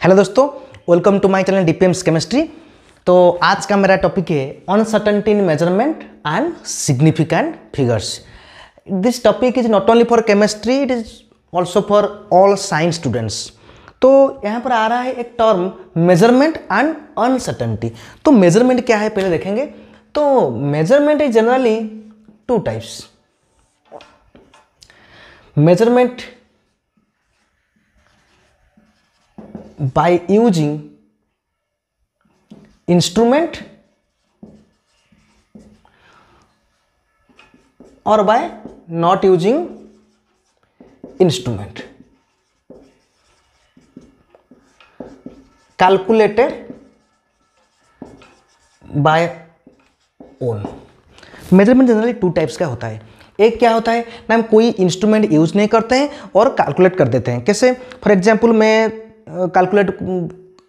Hello दोस्तों, welcome to my channel DPM's chemistry. तो आज का मेरा टॉपिक है uncertainty in measurement and significant figures. This topic is not only for chemistry, it is also for all science students. तो यहाँ पर आ रहा है एक टर्म मेजरमेंट एंड अनसर्टेनिटी। तो मेजरमेंट क्या है पहले देखेंगे। तो measurement is generally two types. Measurement by using instrument or by not using instrument. Calculated by own. Measurement generally two types का होता है। एक क्या होता है ना, हम कोई इंस्ट्रूमेंट यूज नहीं करते हैं और कैलकुलेट कर देते हैं। कैसे? फॉर एग्जांपल मैं कैलकुलेट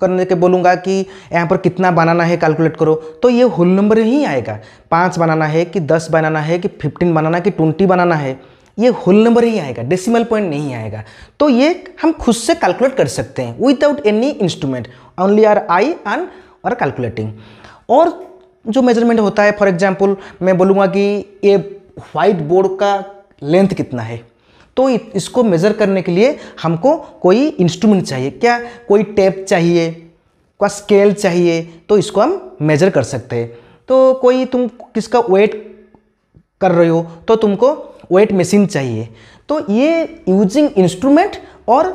करने के बोलूँगा कि यहाँ पर कितना बनाना है कैलकुलेट करो, तो ये होल नंबर ही आएगा। 5 बनाना है कि 10 बनाना है कि 15 बनाना है कि 20 बनाना है, ये होल नंबर ही आएगा, डेसिमल पॉइंट नहीं आएगा। तो ये हम खुद से कैलकुलेट कर सकते हैं without any instrument, only our eye and our calculating. और जो मेजरमेंट होता है, फॉर एग्जाम्पल मैं बोलूँगा कि ये व्हाइट बोर्ड का लेंथ कितना है, तो इसको मेज़र करने के लिए हमको कोई इंस्ट्रूमेंट चाहिए। क्या? कोई टेप चाहिए, कोई स्केल चाहिए, तो इसको हम मेज़र कर सकते हैं। तो कोई तुम किसका वेट कर रहे हो तो तुमको वेट मशीन चाहिए। तो ये यूजिंग इंस्ट्रूमेंट और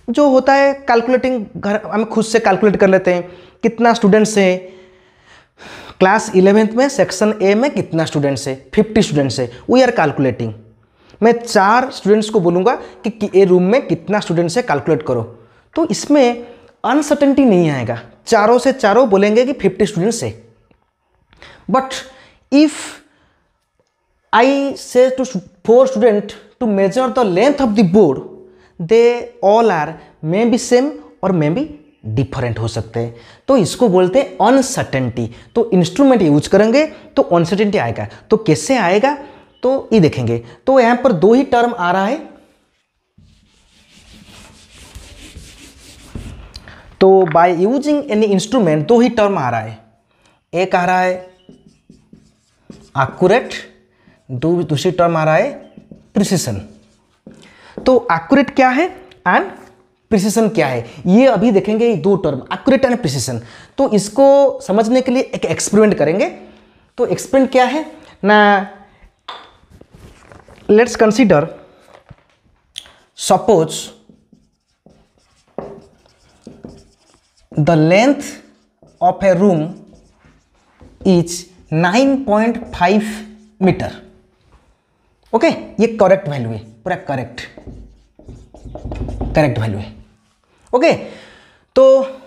जो होता है कैलकुलेटिंग, घर हम खुद से कैलकुलेट कर लेते हैं। कितना स्टूडेंट्स है क्लास 11th में, सेक्शन ए में कितना स्टूडेंट्स है, 50 स्टूडेंट्स है, वी आर कैलकुलेटिंग। मैं 4 स्टूडेंट्स को बोलूँगा कि ये रूम में कितना स्टूडेंट्स है कैलकुलेट करो, तो इसमें अनसर्टेनिटी नहीं आएगा। चारों से चारों बोलेंगे कि 50 स्टूडेंट्स है। But if I say to 4 student to measure the length of the board, they all are may be same और मे बी डिफरेंट हो सकते हैं, तो इसको बोलते हैं अनसर्टेनिटी। तो इंस्ट्रूमेंट यूज करेंगे तो अनसर्टेनिटी आएगा। तो कैसे आएगा तो ये देखेंगे। तो यहां पर 2 ही टर्म आ रहा है। तो बाय यूजिंग एनी इंस्ट्रूमेंट 2 ही टर्म आ रहा है। एक आ रहा है एक्यूरेट, दूसरी टर्म आ रहा है प्रिसिशन। तो एक्यूरेट क्या है एंड प्रिसिशन क्या है, ये अभी देखेंगे। ये 2 टर्म एक्यूरेट एंड प्रिसिशन। तो इसको समझने के लिए एक एक्सपेरिमेंट करेंगे। तो एक्सपेरिमेंट क्या है ना, let's consider, suppose the length of a room is 9.5 metre. Okay, ये करेक्ट वैल्यू है, पूरा करेक्ट वैल्यू है। ओके, तो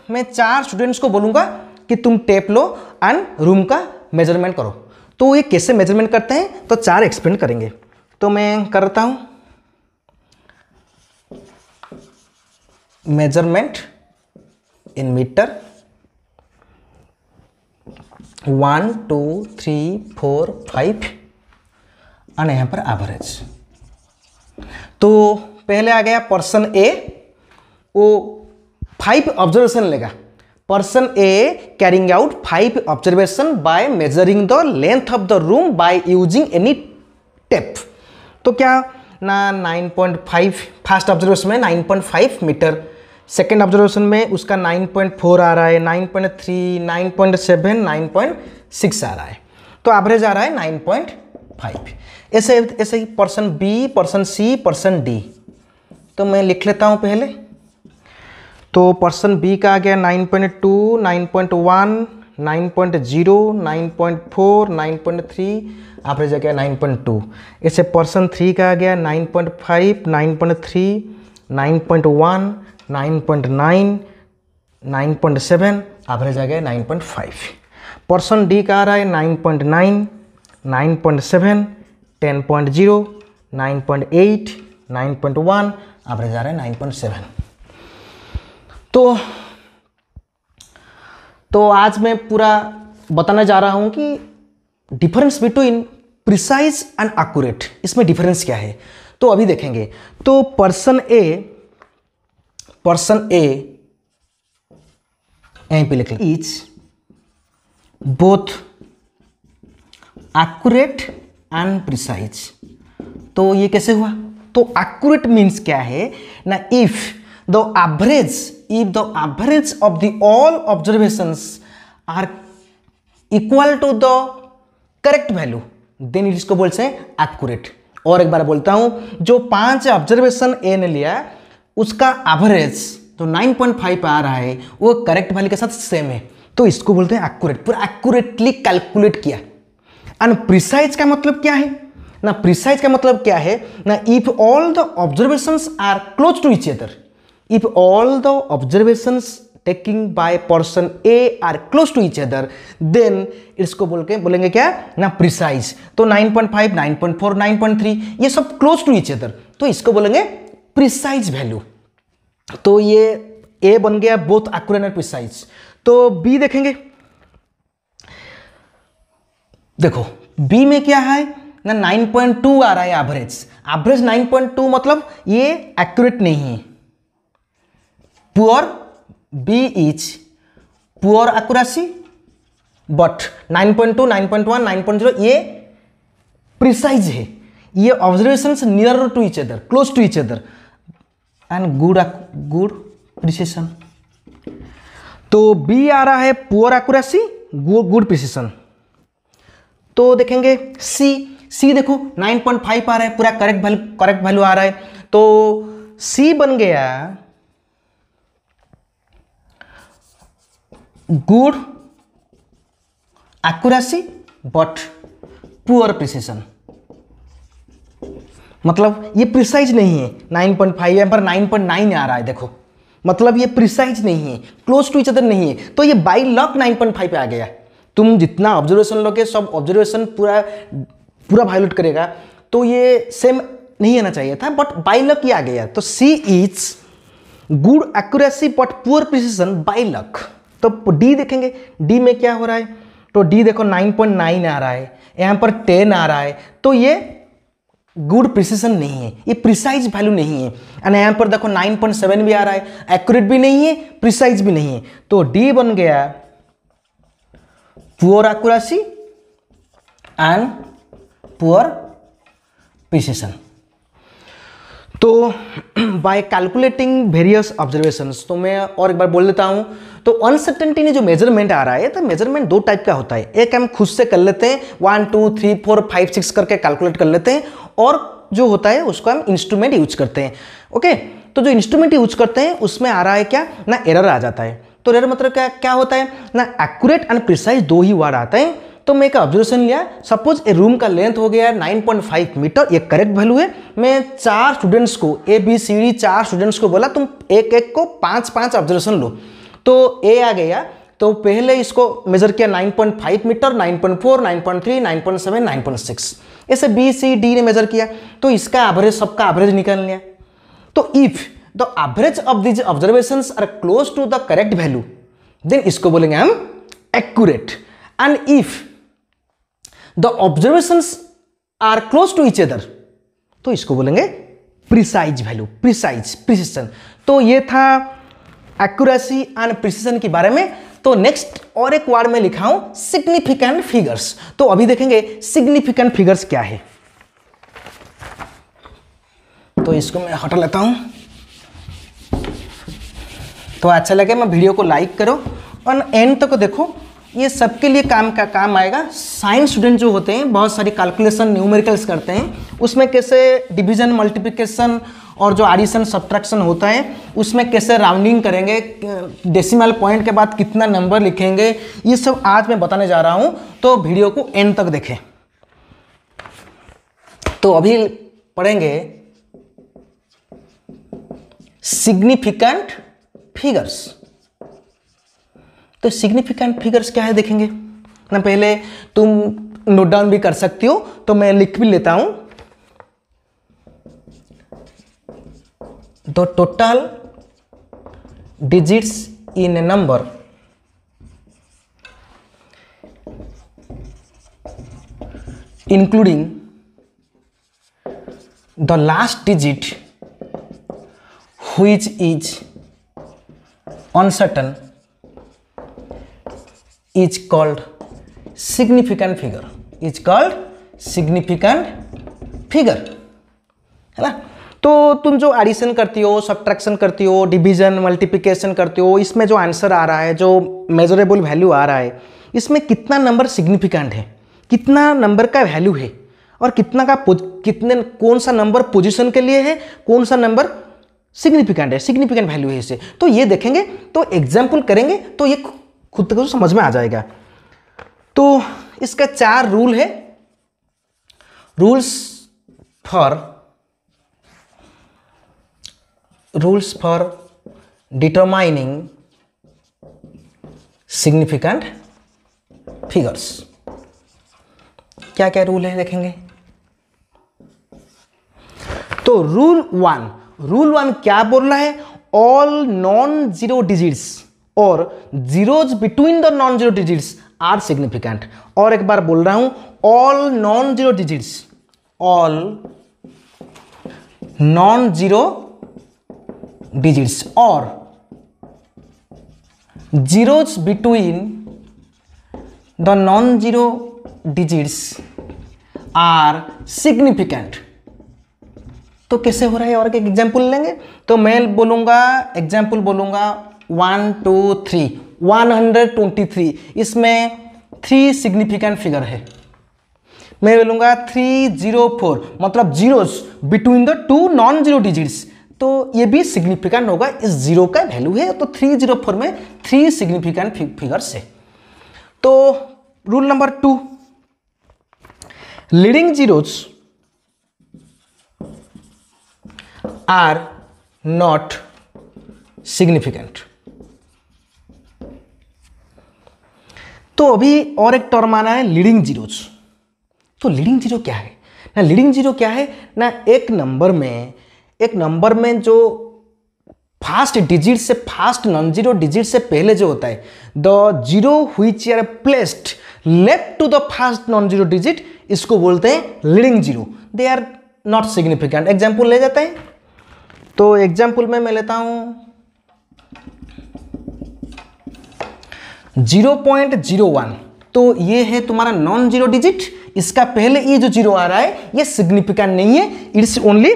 मैं 4 स्टूडेंट्स को बोलूँगा कि तुम टेप लो एंड रूम का मेजरमेंट करो। तो ये कैसे मेजरमेंट करते हैं, तो 4 एक्सप्लेन करेंगे। तो मैं करता हूं मेजरमेंट इन मीटर 1 2 3 4 5 और यहां पर एवरेज। तो पहले आ गया पर्सन ए, वो 5 ऑब्जर्वेशन लेगा। Person A carrying out 5 observation by measuring the length of the room bye using any tape. तो क्या ना 9.5 फर्स्ट ऑब्जर्वेशन में 9.5 मीटर, सेकेंड ऑब्जर्वेशन में उसका 9.4 आ रहा है, 9.3, 9.7, 9.6 आ रहा है। तो एवरेज आ रहा है 9.5। ऐसे ऐसे ही पर्सन बी, पर्सन सी, पर्सन डी। तो मैं लिख लेता हूँ पहले। तो पर्सन बी का आ गया 9.2, 9.1, 9.0, 9.4, 9.3, एवरेज आ गया 9.2। ऐसे पर्सन 3 का आ गया 9.5, 9.3, 9.1, 9.9, 9.7, एवरेज आ गया 9.5। पर्सन डी का आ रहा है 9.9, 9.7, 10.0, 9.8, 9.1, एवरेज आ रहा है 9.7। तो आज मैं पूरा बताने जा रहा हूँ कि difference between precise and accurate, इसमें डिफरेंस क्या है। तो अभी देखेंगे। तो पर्सन ए यहीं पे लिख लें is both accurate and precise. तो ये कैसे हुआ? तो एक्यूरेट मीन्स क्या है ना, if the average of the all observations are equal to the correct value then इसको बोलते हैं एक्यूरेट। और एक बार बोलता हूं, जो 5 ऑब्जर्वेशन ए ने लिया उसका एवरेज जो 9.5 आ रहा है वो करेक्ट वैल्यू के साथ सेम है, तो इसको बोलते हैं एक्यूरेट, पूरा एक्यूरेटली कैलकुलेट किया। एंड प्रिसाइज का मतलब क्या है ना, प्रिसाइज का मतलब क्या है ना, if all the observations are close to each other, if all the observations taking by person A are close to each other then इसको बोलेंगे क्या ना, प्रिसाइज। तो 9.5, 9.4, 9.3 ये सब क्लोज टू ईच अदर, तो इसको बोलेंगे प्रिसाइज वैल्यू। तो ये ए बन गया बोथ एक्यूरेट एंड प्रिसाइज। तो बी देखेंगे, देखो बी में क्या है ना, 9.2 आ रहा है एवरेज। एवरेज 9.2 मतलब ये एक्यूरेट नहीं है, poor. B is poor accuracy but 9.2, 9.1, 9.0 ये प्रिसाइज है, ये observations near to each other, close to each other and good precision. तो बी आ रहा है पुअर एक्यूरेसी, गुड प्रिसिशन। तो देखेंगे सी देखो 9.5 आ रहा है, पूरा करेक्ट वैल्यू आ रहा है, तो सी बन गया good accuracy but poor precision. मतलब ये प्रिसाइज नहीं है, 9.5 यहाँ पर 9.9 आ रहा है, देखो मतलब ये प्रिसाइज नहीं है, क्लोज टू ईच अदर नहीं है, तो ये बाई लक 9.5 पे आ गया। तुम जितना ऑब्जर्वेशन लोगे सब ऑब्जर्वेशन पूरा वायलेट करेगा, तो ये सेम नहीं आना चाहिए था, बट बाई लक ये आ गया। तो C is good accuracy but poor precision by luck. तो डी देखेंगे, डी में क्या हो रहा है, तो डी देखो 9.9 आ रहा है, यहाँ पर 10 आ रहा है, तो ये गुड प्रिसिशन नहीं है, ये प्रिसाइज वैल्यू नहीं है। एंड यहाँ पर देखो 9.7 भी आ रहा है, एक्यूरेट भी नहीं है, प्रिसाइज भी नहीं है, तो डी बन गया poor accuracy and poor precision. तो बाय कैलकुलेटिंग वेरियस ऑब्जर्वेशंस, तो मैं और एक बार बोल देता हूं, तो अनसर्टेनिटी ने जो मेजरमेंट आ रहा है, तो मेजरमेंट 2 टाइप का होता है। एक हम खुद से कर लेते हैं 1 2 3 4 5 6 करके कैलकुलेट कर लेते हैं, और जो होता है उसको हम इंस्ट्रूमेंट यूज करते हैं। ओके, तो जो इंस्ट्रूमेंट यूज करते हैं उसमें आ रहा है क्या ना, एरर आ जाता है। तो एरर मतलब क्या होता है ना, accurate and precise 2 he word आते हैं। तो मैं एक ऑब्जर्वेशन लिया, सपोज ए रूम का लेंथ हो गया 9.5 मीटर, ये करेक्ट वैल्यू है। मैं 4 स्टूडेंट्स को ABCD 4 स्टूडेंट्स को बोला तुम एक एक को 5-5 ऑब्जर्वेशन लो, तो ए आ गया। तो पहले इसको मेजर किया 9.5 मीटर, 9.4, 9.3, 9.7, 9.6, ऐसे BCD ने मेजर किया, तो इसका एवरेज, सबका एवरेज निकाल लिया। तो if the average of this observations are close to the correct value then इसको बोलेंगे हम accurate. And if the observations are close to each other तो इसको बोलेंगे प्रिसाइज वैल्यू, प्रिसिशन। तो ये था एक्यूरेसी एंड प्रिसिशन के बारे में। तो नेक्स्ट और एक वर्ड में लिखा हूं सिग्निफिकेंट फिगर्स। तो अभी देखेंगे सिग्निफिकेंट फिगर्स क्या है। तो इसको मैं हटा लेता हूं। तो अच्छा लगे मैं वीडियो को लाइक करो और एंड तक देखो, ये सबके लिए काम आएगा। साइंस स्टूडेंट जो होते हैं बहुत सारी कैलकुलेशन न्यूमेरिकल्स करते हैं, उसमें कैसे डिवीजन मल्टीप्लिकेशन और जो एडिशन सब्ट्रैक्शन होता है उसमें कैसे राउंडिंग करेंगे, डेसिमल पॉइंट के बाद कितना नंबर लिखेंगे, ये सब आज मैं बताने जा रहा हूं। तो वीडियो को एंड तक देखें। तो अभी पढ़ेंगे सिग्निफिकेंट फिगर्स। तो सिग्निफिकेंट फिगर्स क्या है देखेंगे ना। पहले तुम नोट डाउन भी कर सकती हो, तो मैं लिख भी लेता हूं। The total digits in A number including the last digit which is uncertain is called significant figure, is called significant figure, है ना। तो तुम जो एडिशन करती हो, सब्ट्रैक्शन करती हो, डिवीजन मल्टीप्लिकेशन करती हो, इसमें जो आंसर आ रहा है, जो मेजरेबल वैल्यू आ रहा है, इसमें कितना नंबर सिग्निफिकेंट है, कितना नंबर का वैल्यू है, और कितने कौन सा नंबर पोजीशन के लिए है, कौन सा नंबर सिग्निफिकेंट है, सिग्निफिकेंट वैल्यू है इसे, तो ये देखेंगे, तो एग्जाम्पल करेंगे तो ये खुद को समझ में आ जाएगा। तो इसका 4 रूल है, rules for determining significant figures. क्या क्या रूल है देखेंगे। तो रूल वन क्या बोल रहा है, ऑल नॉन जीरो डिजिट्स और zeros between the non zero digits are significant. और एक बार बोल रहा हूं, all non zero digits, all non zero digits और zeros between the non zero digits are significant. तो कैसे हो रहा है, और एक एग्जाम्पल लेंगे। तो मैं बोलूंगा, एग्जाम्पल बोलूंगा 1 2 3 123, इसमें 3 सिग्निफिकेंट फिगर है। मैं बोलूंगा 304, मतलब zeros between the 2 non zero digits, तो ये भी सिग्निफिकेंट होगा, इस जीरो का वैल्यू है। तो 304 में 3 सिग्निफिकेंट फिगर्स है। तो rule number 2, leading zeros are not significant. तो अभी और एक टर्म आना है, लीडिंग जीरोस। तो लीडिंग जीरो क्या है ना, लीडिंग जीरो क्या है ना, एक नंबर में जो फास्ट डिजिट से, फास्ट नॉन जीरो डिजिट से पहले जो होता है, the zero which are placed left to the first non zero digit, इसको बोलते हैं leading zero. They are not significant. Example ले जाते हैं। तो एग्जाम्पल में मैं लेता हूं 0.01। तो ये है तुम्हारा नॉन जीरो डिजिट, इसका पहले ये जो जीरो आ रहा है ये सिग्निफिकेंट नहीं है, it's only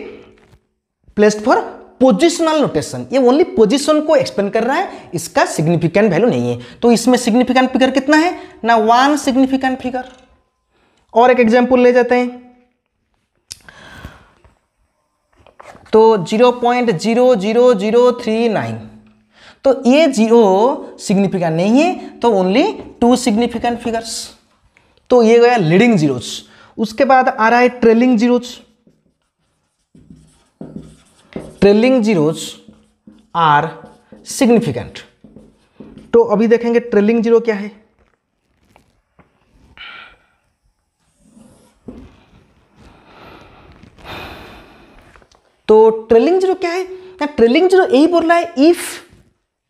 placed for positional notation, ये ओनली पोजीशन को एक्सप्लेन कर रहा है, इसका सिग्निफिकेंट वैल्यू नहीं है। तो इसमें सिग्निफिकेंट फिगर कितना है ना, 1 सिग्निफिकेंट फिगर। और एक एग्जांपल ले जाते हैं। तो 0.00039, तो ये जीरो सिग्निफिकेंट नहीं है, तो ओनली 2 सिग्निफिकेंट फिगर्स। तो ये गया लीडिंग जीरोस। उसके बाद आ रहा है trailing zeros. Trailing zeros are significant. तो अभी देखेंगे ट्रेलिंग जीरो क्या है। तो ट्रेलिंग जीरो क्या है, ट्रेलिंग जीरो यही बोल रहा है, if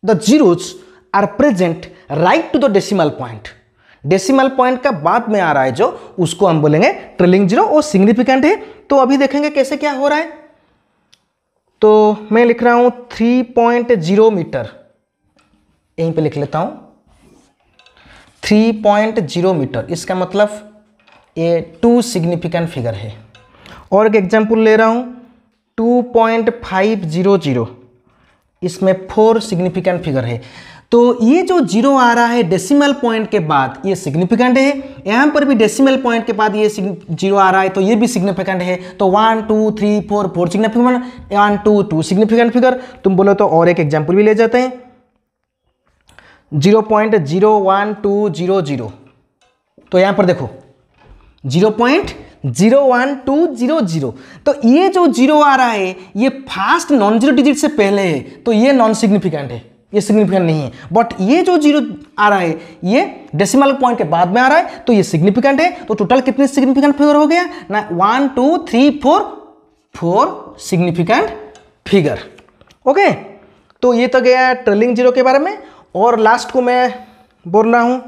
the zeros are present right to the decimal point. Decimal point का बाद में आ रहा है जो, उसको हम बोलेंगे ट्रेलिंग जीरो, वो सिग्निफिकेंट है। तो अभी देखेंगे कैसे क्या हो रहा है। तो मैं लिख रहा हूं 3.0 मीटर, यहीं पे लिख लेता हूं 3.0 मीटर, इसका मतलब ये 2 सिग्निफिकेंट फिगर है। और एक एग्जांपल ले रहा हूं 2.500, इसमें 4 सिग्निफिकेंट फिगर है। तो ये जो जीरो आ रहा है डेसिमल पॉइंट के बाद, ये सिग्निफिकेंट है। यहाँ पर भी डेसिमल पॉइंट के बाद ये जीरो आ रहा है, तो ये भी सिग्निफिकेंट है। तो 1 2 3 4 सिग्निफिकेंट, 1 2 2 सिग्निफिकेंट फिगर। तुम बोलो तो और एक एग्जाम्पल भी ले जाते हैं 0.01200। तो यहाँ पर देखो 0.01200, तो ये जो जीरो आ रहा है ये फास्ट नॉन जीरो डिजिट से पहले है, तो ये नॉन सिग्निफिकेंट है, ये सिग्निफिकेंट नहीं है। बट ये जो जीरो आ रहा है ये डेसिमल पॉइंट के बाद में आ रहा है, तो ये सिग्निफिकेंट है। तो टोटल कितने सिग्निफिकेंट फिगर हो गया ना, 1 2 3 4 सिग्निफिकेंट फिगर। ओके, तो ये तो गया ट्रेलिंग जीरो के बारे में। और लास्ट को मैं बोल रहा हूं,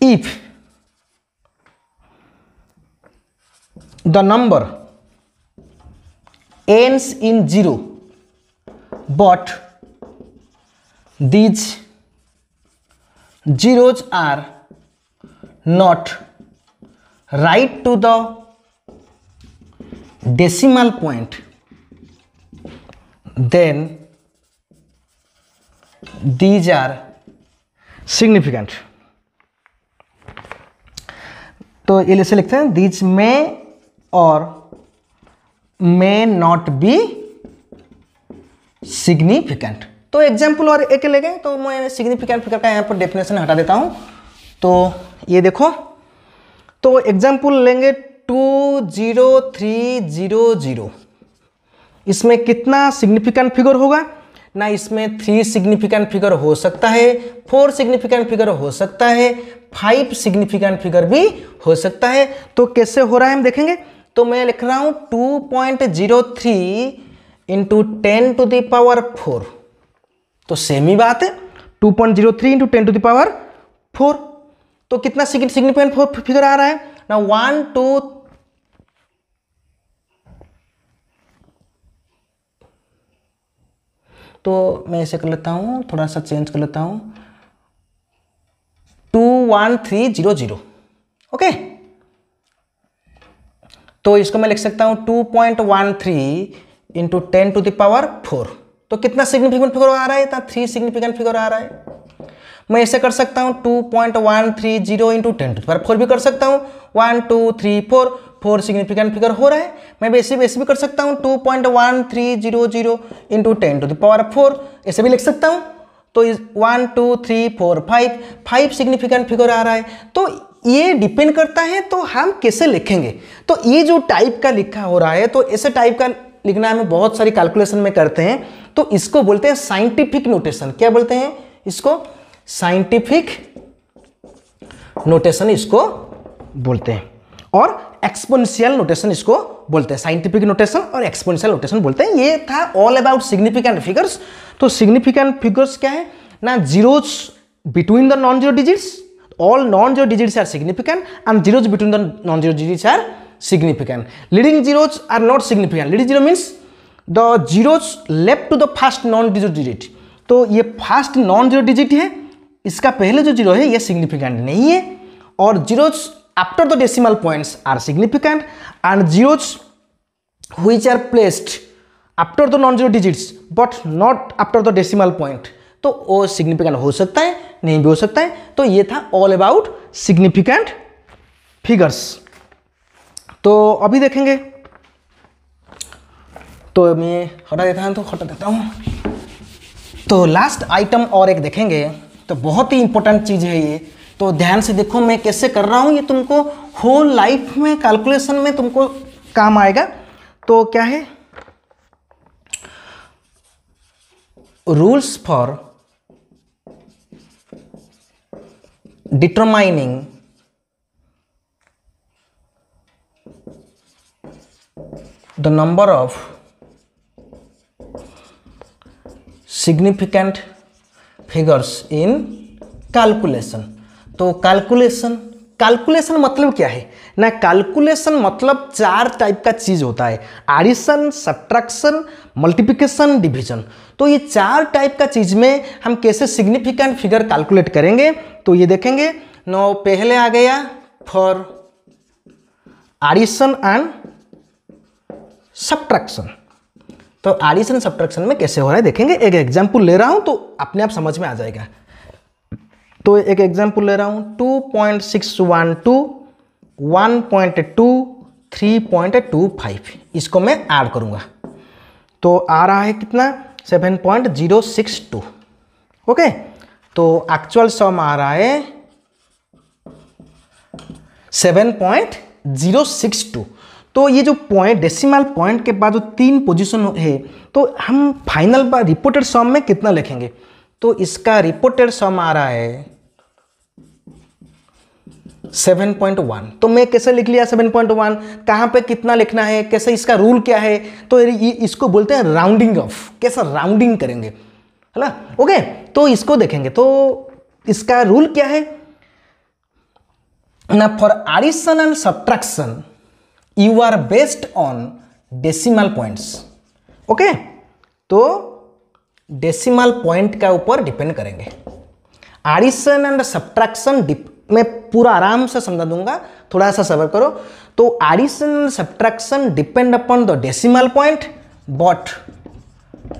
if the number ends in 0 but these zeros are not right to the decimal point, then these are significant. तो ये ऐसे लिखते हैं, these may or may not be significant. तो एग्जाम्पल और एक ले गए, तो मैं सिग्निफिकेंट फिगर का यहाँ पर डेफिनेशन हटा देता हूँ. तो ये देखो, तो एग्जाम्पल लेंगे 20300. इसमें कितना सिग्निफिकेंट फिगर होगा ना, इसमें 3 सिग्निफिकेंट फिगर हो सकता है, 4 सिग्निफिकेंट फिगर हो सकता है, 5 सिग्निफिकेंट फिगर भी हो सकता है. तो कैसे हो रहा है हम देखेंगे. तो मैं लिख रहा हूं 2.03 इंटू 10 टू द पावर 4. तो सेम ही बात है, 2.03 इंटू 10 टू द पावर 4. तो कितना सिग्निफिकेंट फिगर आ रहा है ना, 1 2. तो मैं इसे कर लेता हूं, थोड़ा सा चेंज कर लेता हूं, 21300. ओके, तो इसको मैं लिख सकता हूं 2.13 इंटू 10 टू द पावर 4. तो कितना सिग्निफिकेंट फिगर आ रहा है, 3 सिग्निफिकेंट फिगर आ रहा है. मैं इसे कर सकता हूं 2.130 इंटू 10 टू द पावर 4 भी कर सकता हूं, 1 2 3 4 सिग्निफिकेंट फिगर हो रहा है. मैं वैसे भी कर सकता हूं 2.1300 इंटू 10 टू द पावर 4, ऐसे भी लिख सकता हूं. तो 1 2 3 4 5 सिग्निफिकेंट फिगर आ रहा है. तो ये डिपेंड करता है तो हम कैसे लिखेंगे. तो ये जो टाइप का लिखा हो रहा है, तो ऐसे टाइप का लिखना हमें बहुत सारी कैलकुलेशन में करते हैं, तो इसको बोलते हैं साइंटिफिक नोटेशन. क्या बोलते हैं इसको, साइंटिफिक नोटेशन इसको बोलते हैं, और एक्सपोनेंशियल नोटेशन इसको बोलते हैं. साइंटिफिक नोटेशन और एक्सपोनेंशियल नोटेशन बोलते हैं. ये था ऑल अबाउट सिग्निफिकेंट फिगर्स. तो सिग्निफिकेंट फिगर्स क्या है ना, zeros between the non zero digits, all non zero digits are significant and zeros between the non zero digits are significant. Leading zeros are not significant. Leading zero means the zeros left to the first non-zero digit. तो ये first non zero digit है, इसका पहले जो zero है ये significant नहीं है. और zeros after the decimal points are significant and zeros which are placed after the non zero digits but not after the decimal point, तो वो सिग्निफिकेंट हो सकता है, नहीं भी हो सकता है. तो ये था ऑल अबाउट सिग्निफिकेंट फिगर्स. तो अभी देखेंगे, तो मैं हटा देता हूँ. तो लास्ट आइटम और एक देखेंगे, तो बहुत ही इंपॉर्टेंट चीज़ है ये. तो ध्यान से देखो मैं कैसे कर रहा हूँ, ये तुमको होल लाइफ में कैलकुलेशन में तुमको काम आएगा. तो क्या है, rules for determining the number of significant figures in calculation. तो कैलकुलेशन मतलब क्या है ना, कैलकुलेशन मतलब 4 टाइप का चीज होता है, एडिशन, सब्ट्रैक्शन, मल्टीप्लिकेशन, डिवीजन. तो ये 4 टाइप का चीज में हम कैसे सिग्निफिकेंट फिगर कैलकुलेट करेंगे, तो ये देखेंगे. नो पहले आ गया फॉर एडिशन एंड सब्ट्रैक्शन. तो एडिशन सब्ट्रैक्शन में कैसे हो रहा है देखेंगे. एक एग्जांपल ले रहा हूं तो अपने आप समझ में आ जाएगा. तो एक एग्जांपल ले रहा हूं 2.612 1.2 3.25, इसको मैं ऐड करूंगा तो आ रहा है कितना 7.062. ओके, तो एक्चुअल सम आ रहा है 7.062. तो ये जो पॉइंट डेसिमल पॉइंट के बाद जो 3 पोजीशन है, तो हम फाइनल पर रिपोर्टेड सम में कितना लिखेंगे. तो इसका रिपोर्टेड सम आ रहा है 7.1. तो मैं कैसे लिख लिया 7.1, कहाँ पे कितना लिखना है, कैसे इसका रूल क्या है. तो इसको बोलते हैं राउंडिंग ऑफ. कैसा राउंडिंग करेंगे, है ना. ओके, तो इसको देखेंगे. तो इसका रूल क्या है ना, for addition and subtraction you are based on decimal points. Okay, तो डेसिमल पॉइंट का ऊपर डिपेंड करेंगे. एडिशन एंड सब्ट्रैक्शन मैं पूरा आराम से समझा दूंगा, थोड़ा सा सब्र करो। तो addition and subtraction depend upon the decimal point but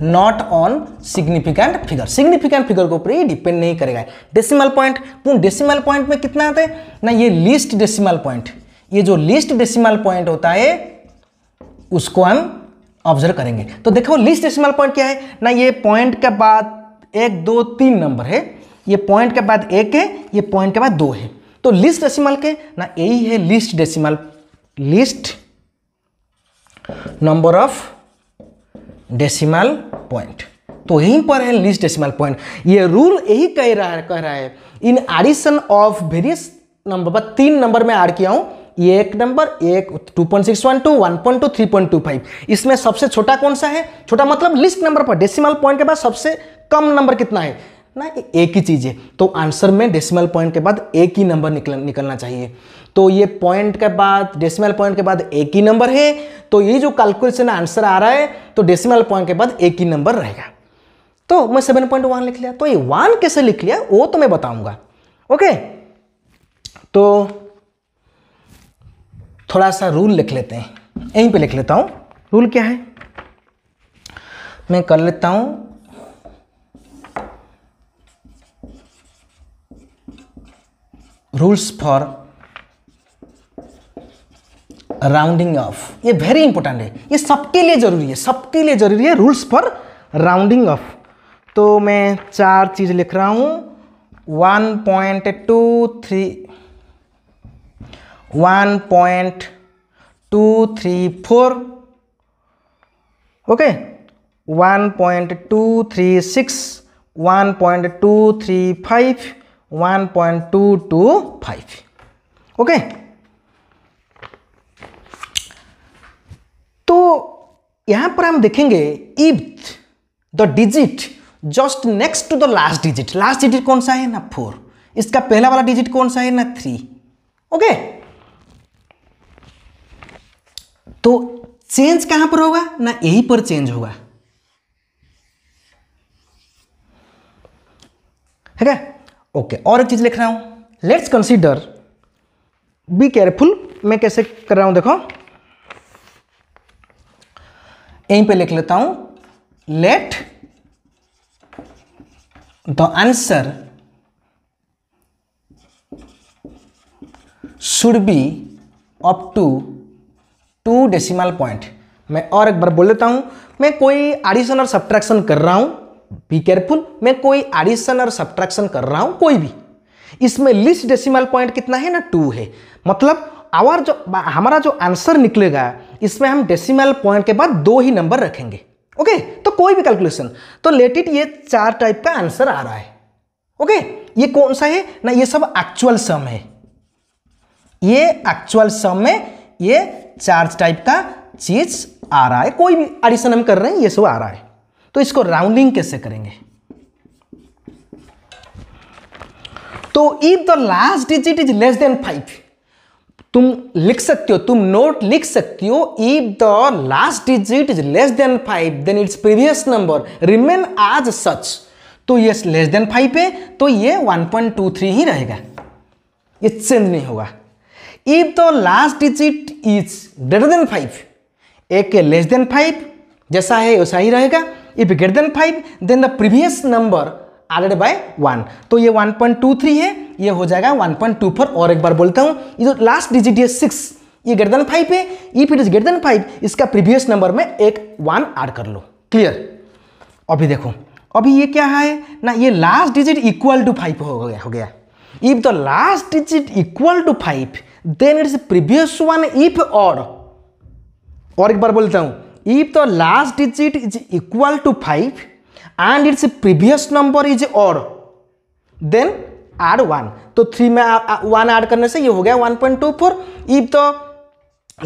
not on significant figure. Significant figure के ऊपर ये डिपेंड नहीं करेगा। डेसिमल पॉइंट, डेसिमल पॉइंट में कितना आता है ना, ये लीस्ट डेसिमल पॉइंट, ये जो लीस्ट डेसिमल पॉइंट होता है उसको हम ऑब्जर्व करेंगे। तो देखो लीस्ट डेसिमल पॉइंट क्या है ना, ये पॉइंट के बाद 1 2 3 नंबर है, ये पॉइंट के बाद 1 है, ये पॉइंट के बाद 2 है। तो लीस्ट डेसिमल के ना यही है least decimal, least number of decimal point, तो यहीं पर है लीस्ट डेसिमल पॉइंट। ये रूल यही कह रहा है in addition of various number, बस 3 नंबर में ऐड किया हूं, ये एक नंबर, एक 2.612, 1.2, 3.25। इसमें सबसे छोटा कौन सा है, छोटा मतलब लिस्ट नंबर पर डेसिमल पॉइंट के बाद सबसे कम नंबर कितना है ना, एक ही चीज है। तो आंसर में डेसिमल पॉइंट के बाद एक ही नंबर निकलना चाहिए। तो ये पॉइंट के बाद डेसिमल पॉइंट के बाद एक ही नंबर है, तो ये जो कैलकुलेशन आंसर आ रहा है तो डेसिमल पॉइंट के बाद एक ही नंबर रहेगा। तो मैं 7.1 लिख लिया, तो ये 1 कैसे लिख लिया वो तो मैं बताऊंगा। ओके, तो थोड़ा सा रूल लिख लेते हैं, यहीं पे लिख लेता हूं। रूल क्या है मैं कर लेता हूं, रूल्स फॉर राउंडिंग ऑफ। ये वेरी इंपॉर्टेंट है, ये सबके लिए जरूरी है, सबके लिए जरूरी है रूल्स फॉर राउंडिंग ऑफ। तो मैं 4 चीज लिख रहा हूं, 1.234, ओके, 1.236, 1.235, 1.225, ओके। तो यहां पर हम देखेंगे if the digit just next to the last digit, last digit कौन सा है ना 4, इसका पहला वाला डिजिट कौन सा है ना 3, ओके। तो चेंज कहां पर होगा ना, यहीं पर चेंज होगा, है क्या, ओके। और एक चीज लिख रहा हूं, लेट्स कंसीडर, बी केयरफुल, मैं कैसे कर रहा हूं देखो, यहीं पे लिख लेता हूं, let the answer should be up to 2 decimal point. मैं और एक बार बोल देता हूं, मैं कोई एडिशन और सब्ट्रैक्शन कर रहा हूं, बी केयरफुल, मैं कोई एडिशन और सब्ट्रैक्शन कर रहा हूं कोई भी, इसमें लीस्ट डेसिमल पॉइंट कितना है ना 2 है, मतलब हमारा जो आंसर निकलेगा इसमें हम डेसिमल पॉइंट के बाद 2 ही नंबर रखेंगे, ओके। तो कोई भी कैलकुलेशन, तो लेट इट, ये 4 टाइप का आंसर आ रहा है, ओके। ये कौन सा है ना, ये सब एक्चुअल सम है, ये एक्चुअल सम में ये 4 टाइप का चीज आ रहा है, कोई भी एडिशन हम कर रहे हैं ये सब आ रहा है। तो इसको राउंडिंग कैसे करेंगे, तो if the last digit is less than 5, तुम लिख सकते हो, तुम नोट लिख सकती हो, if the last digit is less than 5 then its previous number remain as such. तो ये लेस देन 5 है तो ये 1.23 ही रहेगा, ये चेंज नहीं होगा। If the last digit is greater than 5, एक लेस देन 5 जैसा है वैसा ही रहेगा, if greater than 5 then the previous number added by 1, तो ये 1.23 है, ये हो जाएगा 1.24। और एक बार बोलता हूं, ये जो लास्ट डिजिट है 6, ये ग्रेटर देन 5 है, if it is greater than 5 इसका प्रीवियस नंबर में एक 1 ऐड कर लो, क्लियर। अभी देखो, अभी ये क्या है ना, ये लास्ट डिजिट इक्वल टू 5 हो गया। If the last digit equal to 5 then its previous one if odd. और एक बार बोलता हूं, if the last digit is equal to 5 and its previous number is odd then add 1, तो 3 में 1 add करने से ये हो गया 1.24। if the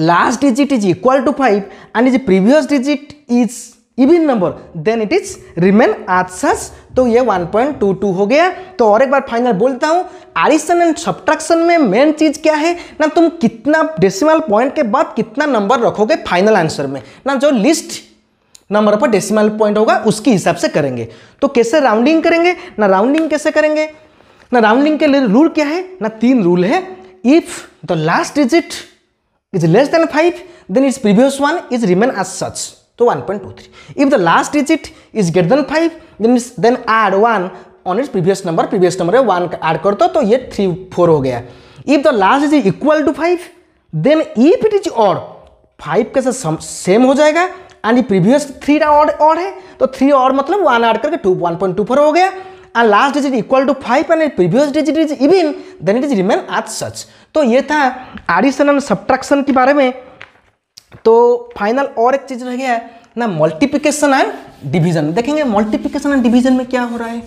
last digit is equal to 5 and its previous digit is even number then it is remain as such, तो ये 1.22 हो गया। तो और एक बार फाइनल बोलता हूं, एडिशन एंड सब्ट्रैक्शन में मेन चीज क्या है ना, तुम कितना डेसिमल पॉइंट के बाद कितना नंबर रखोगे फाइनल आंसर में ना, जो लिस्ट नंबर पर डेसिमल पॉइंट होगा उसके हिसाब से करेंगे। तो कैसे राउंडिंग करेंगे ना, राउंडिंग कैसे करेंगे ना राउंडिंग के लिए रूल क्या है ना, 3 रूल है। If the last digit is less than 5 then its previous one is remain as such, तो 1.23। If the last digit is greater than 5 then add 1 on its previous number है 1 add कर दो तो ये 3 4 हो गया। If the last is equal to 5 then if it is odd, 5 के साथ सेम हो जाएगा एंड प्रीवियस 3 ऑड है तो 3 और मतलब 1 ऐड करके 1.24 हो गया। And last digit equal to 5 and previous digit is even then it is remain as such. तो ये था एडिशन एंड सब्ट्रैक्शन के बारे में। तो फाइनल और एक चीज रह गया है ना, मल्टीप्लिकेशन एंड डिवीजन। देखेंगे मल्टीप्लिकेशन एंड डिवीजन में क्या हो रहा है,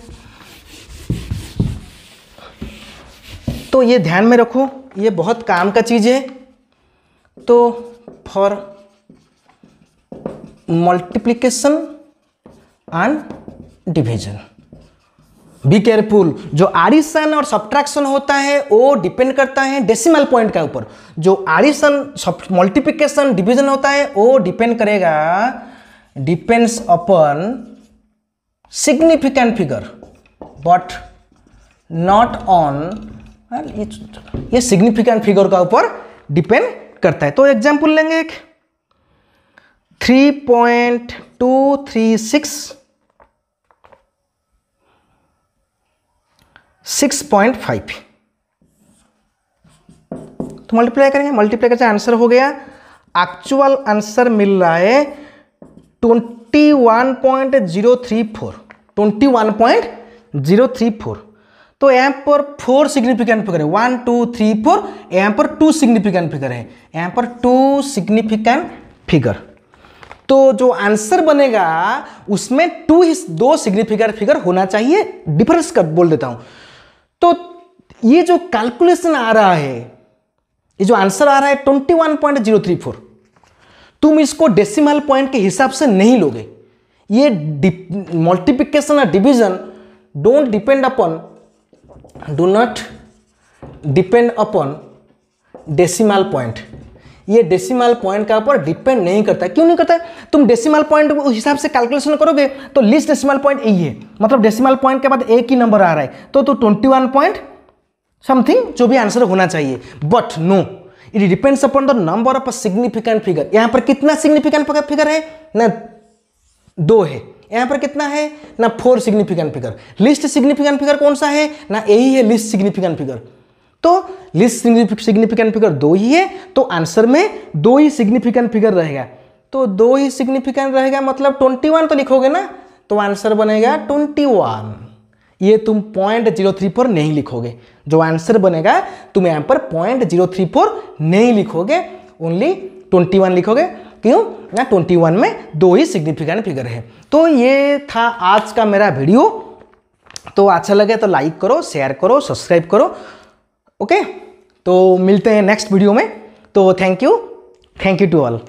तो ये ध्यान में रखो, ये बहुत काम का चीज है। तो for multiplication and division be careful, जो एडिशन और सब्ट्रैक्शन होता है वो डिपेंड करता है डेसिमल पॉइंट के ऊपर। जो एडिशन मल्टीप्लिकेशन डिवीजन होता है वो डिपेंड करेगा, depends upon significant figure but not on, ये सिग्निफिकेंट फिगर का ऊपर डिपेंड करता है। तो एग्जांपल लेंगे एक 3.236 6.5, तो मल्टीप्लाई करेंगे, मल्टीप्लाई करके आंसर हो गया, एक्चुअल आंसर मिल रहा है 21.034, 21.034। तो यहाँ पर 4 सिग्निफिकेंट फिगर है, 1 2 3 4, यहाँ पर 2 सिग्निफिकेंट फिगर है, यहाँ पर 2 सिग्निफिकेंट फिगर। तो जो आंसर बनेगा उसमें 2 सिग्निफिकेंट फिगर होना चाहिए, डिफरेंस कर बोल देता हूं। तो ये जो कैलकुलेशन आ रहा है, ये जो आंसर आ रहा है 21.034, तुम इसको डेसिमल पॉइंट के हिसाब से नहीं लोगे। ये मल्टीप्लिकेशन और division do not depend upon decimal point. ये डेसिमल पॉइंट का ऊपर डिपेंड नहीं करता। क्यों नहीं करता? तुम डेसिमल पॉइंट के हिसाब से कैलकुलेशन करोगे तो लीस्ट डेसिमल पॉइंट यही है, मतलब डेसिमल पॉइंट के बाद एक ही नंबर आ रहा है, तो 21 पॉइंट समथिंग जो भी आंसर होना चाहिए। But no, it depends upon the number of significant figure. यहाँ पर कितना सिग्निफिकेंट फिगर है ना, 2 है। यहाँ पर कितना है ना, 4 significant figure. Least significant figure कौन सा है ना, यही है लिस्ट सिग्निफिकेंट फिगर। तो लिस्ट सिग्निफिकेंट फिगर 2 ही है, तो आंसर में 2 ही सिग्निफिकेंट फिगर रहेगा। तो 2 ही सिग्निफिकेंट रहेगा मतलब 21 तो लिखोगे ना, तो आंसर बनेगा 21। ये तुम 0.034 नहीं लिखोगे, जो आंसर बनेगा तुम यहाँ पर 0.034 नहीं लिखोगे, ओनली 21 लिखोगे। क्यों ना, 21 में 2 ही सिग्निफिकेंट फिगर है। तो ये था आज का मेरा वीडियो। तो अच्छा लगे तो लाइक करो, शेयर करो, सब्सक्राइब करो। ओके, तो मिलते हैं नेक्स्ट वीडियो में। तो थैंक यू टू ऑल।